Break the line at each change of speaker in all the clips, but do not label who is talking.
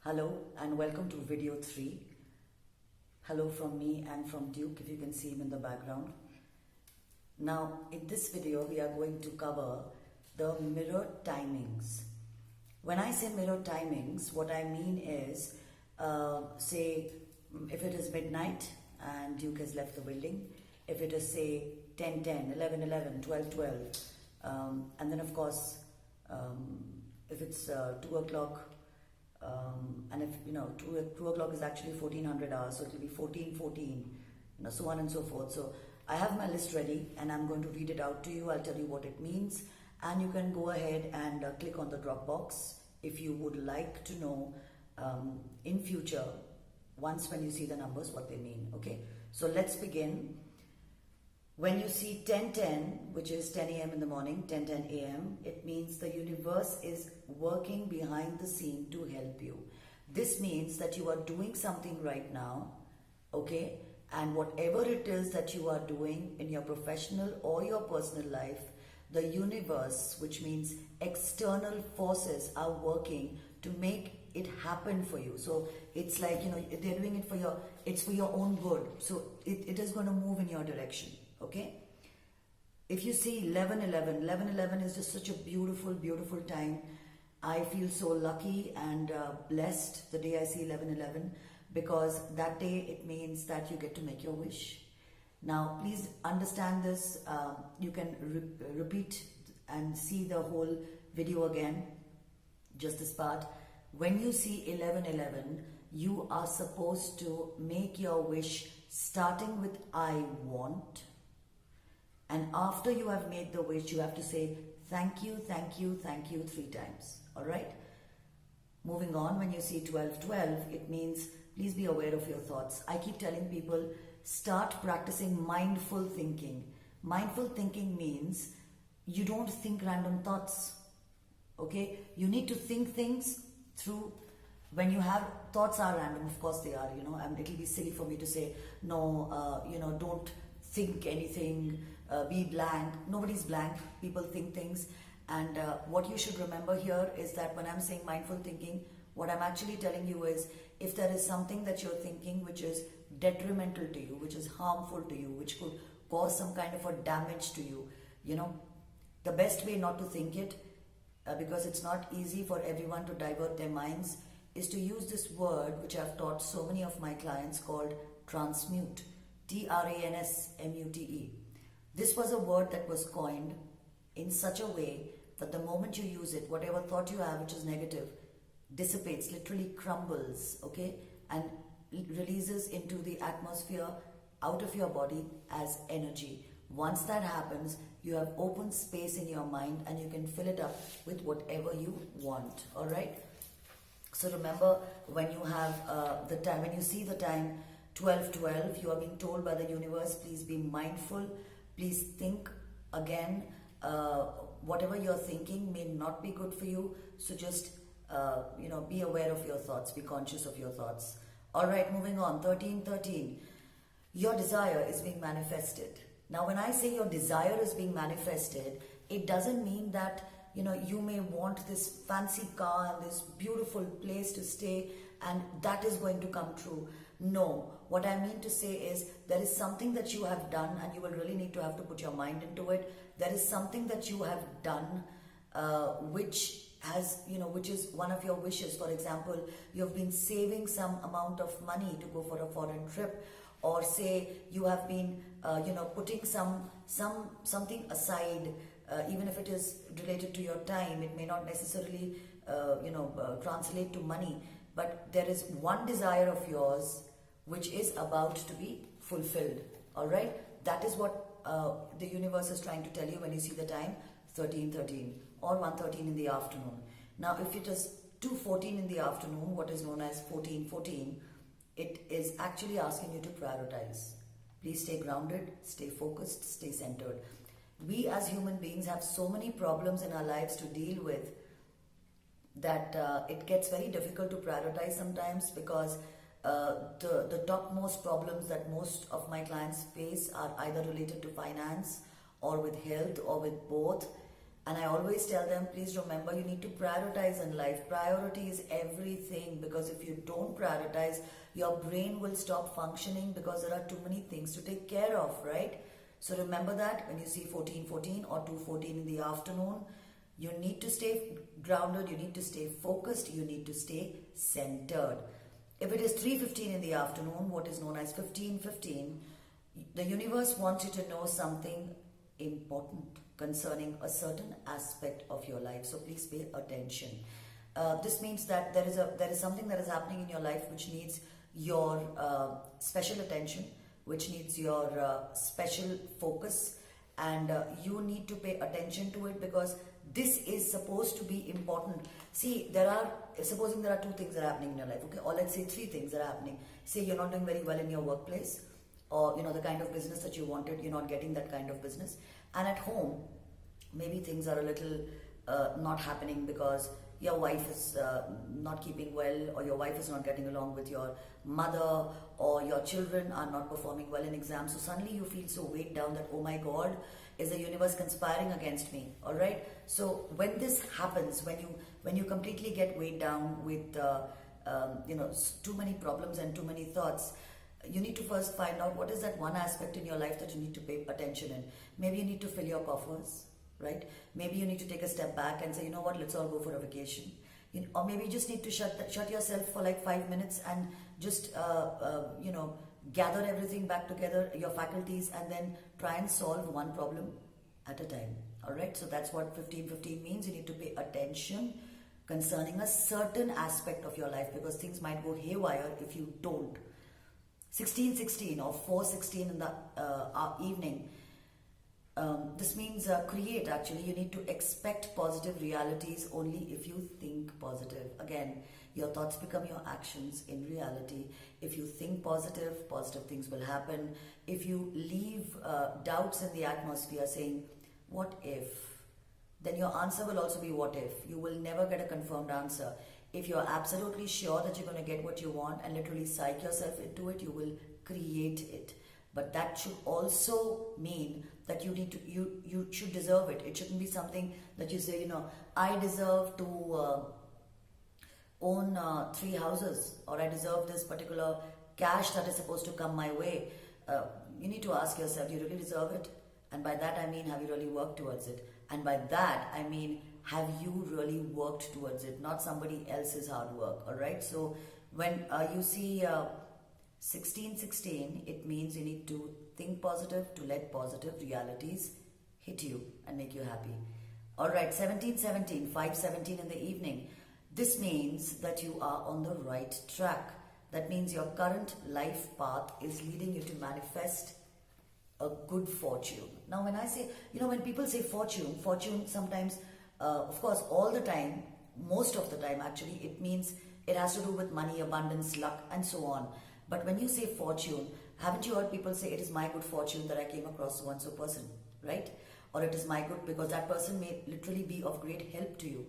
Hello and welcome to video 3. Hello from me and from Duke, if you can see him in the background. Now in this video we are going to cover the mirror timings. When I say mirror timings, what I mean is say if it is midnight and Duke has left the building, if it is say 10:10, 11:11, 12:12, and then of course if it's 2 o'clock, and if 2 o'clock is actually 1400 hours, so it will be 14:14, so on and so forth. So I have my list ready and I'm going to read it out to you. I'll tell you what it means, and you can go ahead and click on the drop box if you would like to know in future, once when you see the numbers, what they mean. Okay, so let's begin. When you see 10:10, which is 10 a.m. in the morning, 10:10 a.m., it means the universe is working behind the scene to help you. This means that you are doing something right now, okay? And whatever it is that you are doing in your professional or your personal life, the universe, which means external forces, are working to make it happen for you. So it's like, they're doing it it's for your own good. So it is going to move in your direction. Okay, if you see 11:11, 11:11 is just such a beautiful, beautiful time. I feel so lucky and blessed the day I see 11:11, because that day it means that you get to make your wish. Now, please understand this. You can repeat and see the whole video again, just this part. When you see 11:11, you are supposed to make your wish starting with I want. And after you have made the wish, you have to say thank you, thank you, thank you 3 times. All right? Moving on, when you see 12:12, it means please be aware of your thoughts. I keep telling people, start practicing mindful thinking. Mindful thinking means you don't think random thoughts. Okay? You need to think things through. When you have thoughts are random, of course they are, and it'll be silly for me to say, no, don't think anything, be blank. Nobody's blank. People think things. And what you should remember here is that when I'm saying mindful thinking, what I'm actually telling you is, if there is something that you're thinking which is detrimental to you, which is harmful to you, which could cause some kind of a damage to you, the best way not to think it, because it's not easy for everyone to divert their minds, is to use this word which I've taught so many of my clients, called transmute. Transmute. This was a word that was coined in such a way that the moment you use it, whatever thought you have which is negative dissipates, literally crumbles, okay, and releases into the atmosphere out of your body as energy. Once that happens, you have open space in your mind and you can fill it up with whatever you want. All right? So remember, when you have the time, when you see the time 12:12, you are being told by the universe, please be mindful, please think again. Whatever you're thinking may not be good for you, so just be aware of your thoughts, be conscious of your thoughts. All right, moving on. 13:13, your desire is being manifested. Now when I say your desire is being manifested, it doesn't mean that you may want this fancy car and this beautiful place to stay and that is going to come true. No, what I mean to say is, there is something that you have done and you will really need to have to put your mind into it. There is something that you have done which is one of your wishes. For example, you have been saving some amount of money to go for a foreign trip, or say you have been putting something aside, even if it is related to your time. It may not necessarily translate to money, but there is one desire of yours which is about to be fulfilled. All right, that is what the universe is trying to tell you when you see the time 13:13 or 1:13 in the afternoon. Now if it is 2:14 in the afternoon, what is known as 14:14, it is actually asking you to prioritize. Please stay grounded, stay focused, stay centered. We as human beings have so many problems in our lives to deal with that it gets very difficult to prioritize sometimes, because the topmost problems that most of my clients face are either related to finance or with health or with both. And I always tell them, please remember, you need to prioritize in life. Priority is everything, because if you don't prioritize, your brain will stop functioning because there are too many things to take care of, right? So remember that when you see 14:14 or 2:14 in the afternoon, you need to stay grounded, you need to stay focused, you need to stay centered. If it is 3:15 in the afternoon, what is known as 15:15, the universe wants you to know something important concerning a certain aspect of your life. So please pay attention. This means that there is something that is happening in your life which needs your special attention, which needs your special focus, and you need to pay attention to it, because this is supposed to be important. See, supposing there are two things that are happening in your life, okay, or let's say three things that are happening. Say you're not doing very well in your workplace, or the kind of business that you wanted, you're not getting that kind of business. And at home, maybe things are a little not happening because your wife is not keeping well, or your wife is not getting along with your mother, or your children are not performing well in exams. So suddenly you feel so weighed down that, oh my God, is the universe conspiring against me? All right. So when this happens, when you completely get weighed down with too many problems and too many thoughts, you need to first find out what is that one aspect in your life that you need to pay attention in. Maybe you need to fill your coffers, right? Maybe you need to take a step back and say, you know what, let's all go for a vacation. Or maybe you just need to shut yourself for like 5 minutes and just gather everything back together, your faculties, and then try and solve one problem at a time. All right, so that's what 15:15 means. You need to pay attention concerning a certain aspect of your life, because things might go haywire if you don't. 16:16 or 4:16 in the evening. This means create. Actually, you need to expect positive realities only if you think positive. Again, your thoughts become your actions in reality. If you think positive, positive things will happen. If you leave doubts in the atmosphere saying, what if? Then your answer will also be what if. You will never get a confirmed answer. If you're absolutely sure that you're going to get what you want and literally psych yourself into it, you will create it. But that should also mean that you should deserve it. It shouldn't be something that you say, I deserve to own 3 houses, or I deserve this particular cash that is supposed to come my way. You need to ask yourself, do you really deserve it? And by that I mean, have you really worked towards it? And by that I mean, have you really worked towards it, not somebody else's hard work? All right. So when you see 16:16, it means you need to think positive to let positive realities hit you and make you happy. All right. 17:17, 5:17 in the evening. This means that you are on the right track. That means your current life path is leading you to manifest a good fortune. Now, when I say, when people say fortune sometimes, of course, all the time, most of the time actually, it means it has to do with money, abundance, luck, and so on. But when you say fortune, haven't you heard people say, it is my good fortune that I came across so and so person, right? Or it is my good, because that person may literally be of great help to you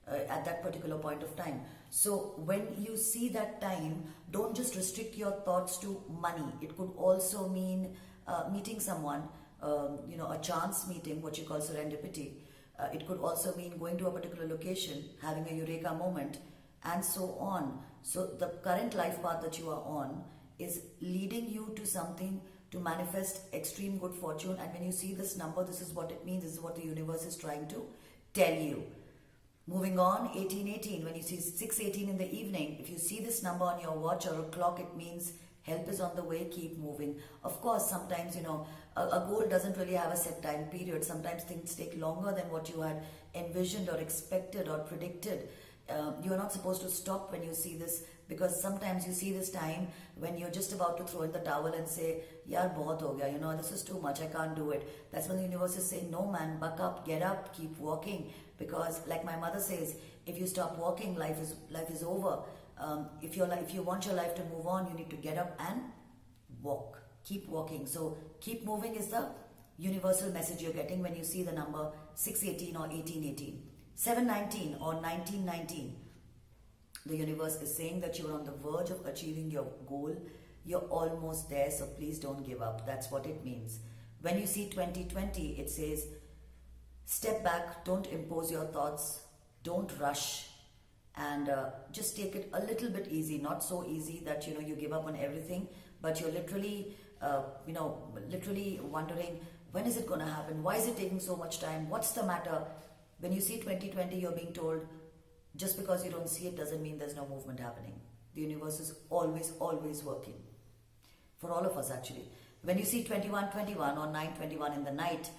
at that particular point of time. So when you see that time, don't just restrict your thoughts to money. It could also mean meeting someone, a chance meeting, what you call serendipity. It could also mean going to a particular location, having a eureka moment, and so on. So the current life path that you are on is leading you to something to manifest extreme good fortune. And when you see this number, this is what it means. This is what the universe is trying to tell you. Moving on, 18:18. When you see 6:18 in the evening, if you see this number on your watch or a clock, it means help is on the way, keep moving. Of course, sometimes, a goal doesn't really have a set time period. Sometimes things take longer than what you had envisioned or expected or predicted. You are not supposed to stop when you see this, because sometimes you see this time when you're just about to throw in the towel and say, yaar, bahut ho gaya, this is too much, I can't do it. That's when the universe is saying, no man, buck up, get up, keep walking. Because like my mother says, if you stop walking, life is over. If you want your life to move on, you need to get up and walk. Keep walking. So keep moving is the universal message you're getting when you see the number 6:18 or 18:18. 7:19 or 19:19. The universe is saying that you're on the verge of achieving your goal. You're almost there, so please don't give up. That's what it means. When you see 20:20, it says Step back, don't impose your thoughts, don't rush, and just take it a little bit easy. Not so easy that you give up on everything, but you're literally wondering, when is it going to happen? Why is it taking so much time? What's the matter? When you see 2020, you're being told, just because you don't see it doesn't mean there's no movement happening. The universe is always working. For all of us, actually. When you see 2121 or 921 in the night,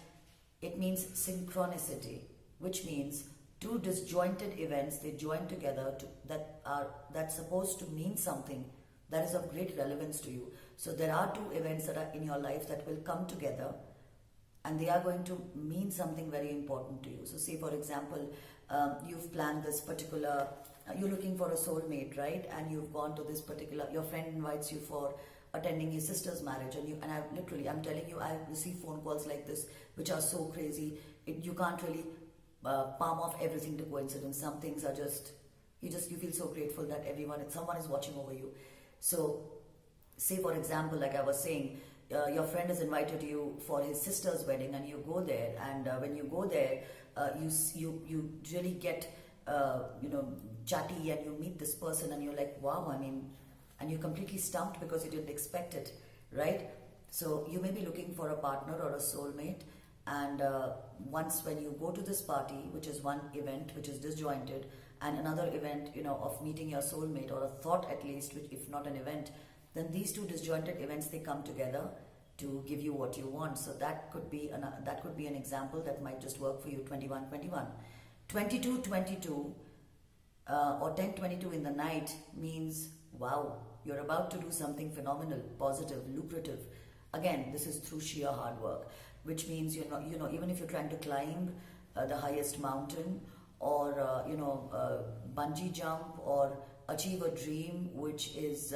it means synchronicity, which means two disjointed events, they join together that's supposed to mean something that is of great relevance to you. So there are two events that are in your life that will come together, and they are going to mean something very important to you. So say, for example, you've planned this particular, you're looking for a soulmate, right? And you've gone to this particular, your friend invites you for attending his sister's marriage, and I'm telling you, I receive phone calls like this which are so crazy. You can't really palm off everything to coincidence. Some things are you feel so grateful that someone is watching over you. So say, for example, like I was saying, your friend has invited you for his sister's wedding, and you go there, and when you go there, you really get chatty, and you meet this person, and you're like, wow, and you're completely stumped because you didn't expect it, right? So you may be looking for a partner or a soulmate, and once when you go to this party, which is one event which is disjointed, and another event of meeting your soulmate, or a thought at least, which if not an event, then these two disjointed events, they come together to give you what you want. So that could be an example that might just work for you. 2121, 2222 or 1022 in the night means, wow, you're about to do something phenomenal, positive, lucrative. Again, this is through sheer hard work, which means even if you're trying to climb the highest mountain, or bungee jump, or achieve a dream which is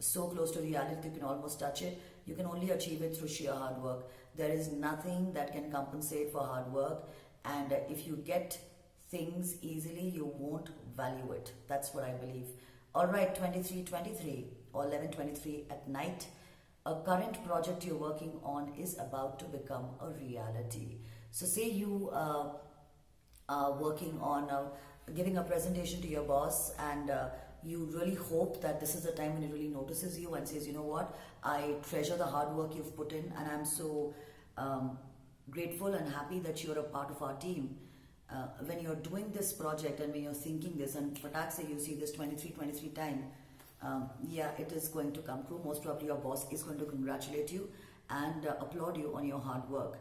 so close to reality you can almost touch it, you can only achieve it through sheer hard work. There is nothing that can compensate for hard work, and if you get things easily, you won't value it. That's what I believe. Alright, 2323 or 1123 at night, a current project you're working on is about to become a reality. So say you are working on giving a presentation to your boss, and you really hope that this is the time when he really notices you and says, you know what, I treasure the hard work you've put in, and I'm so grateful and happy that you're a part of our team. When you're doing this project, and when you're thinking this, and for tax say you see this 2323 time, it is going to come true. Most probably your boss is going to congratulate you and applaud you on your hard work.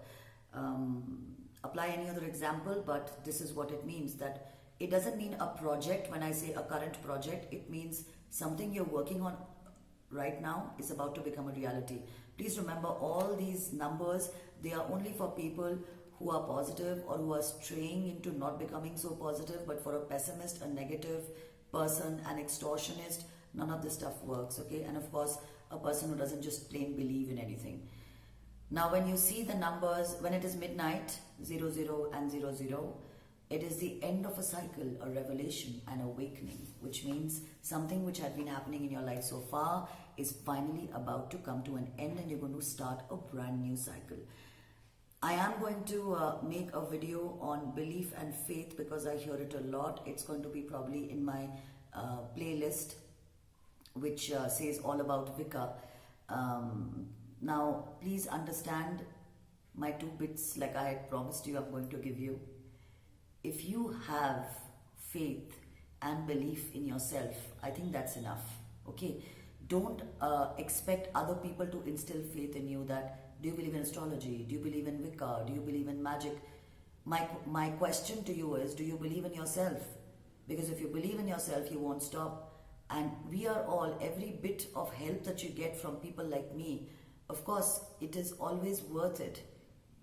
Apply any other example, but this is what it means. That it doesn't mean a project. When I say a current project, it means something you're working on right now is about to become a reality. Please remember, all these numbers, they are only for people who are positive, or who are straying into not becoming so positive. But for a pessimist, a negative person, an extortionist, none of this stuff works, okay? And of course, a person who doesn't just plain believe in anything. Now, when you see the numbers, when it is midnight, 00 and 00, it is the end of a cycle, a revelation, an awakening, which means something which had been happening in your life so far is finally about to come to an end, and you're going to start a brand new cycle. I am going to make a video on belief and faith, because I hear it a lot. It's going to be probably in my playlist, which says all about Vika. Now, please understand my 2 bits, like I had promised you, I'm going to give you. If you have faith and belief in yourself, I think that's enough, okay? Don't expect other people to instill faith in you. That, do you believe in astrology? Do you believe in Wicca? Do you believe in magic? My question to you is, do you believe in yourself? Because if you believe in yourself, you won't stop. And we are all, every bit of help that you get from people like me, of course, it is always worth it.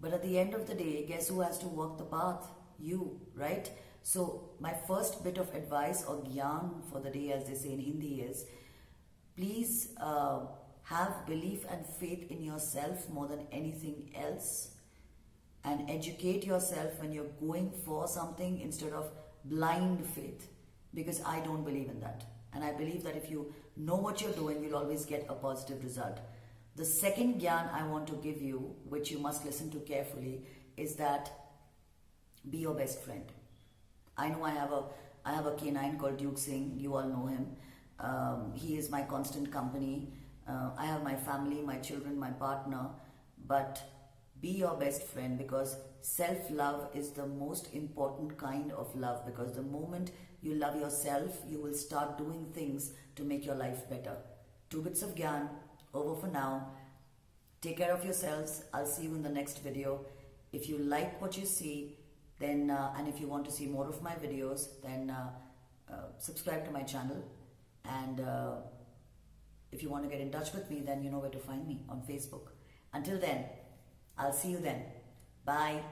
But at the end of the day, guess who has to walk the path? You, right? So my first bit of advice, or gyan for the day, as they say in Hindi, is please have belief and faith in yourself more than anything else, and educate yourself when you're going for something instead of blind faith, because I don't believe in that. And I believe that if you know what you're doing, you'll always get a positive result. The second gyan I want to give you, which you must listen to carefully, is that Be your best friend. I know I have a canine called Duke Singh. You all know him. He is my constant company. I have my family, my children, my partner. But be your best friend, because self-love is the most important kind of love. Because the moment you love yourself, you will start doing things to make your life better. 2 bits of Gyan over for now. Take care of yourselves. I'll see you in the next video. If you like what you see, then and if you want to see more of my videos, then subscribe to my channel. And if you want to get in touch with me, then you know where to find me on Facebook. Until then, I'll see you then. Bye.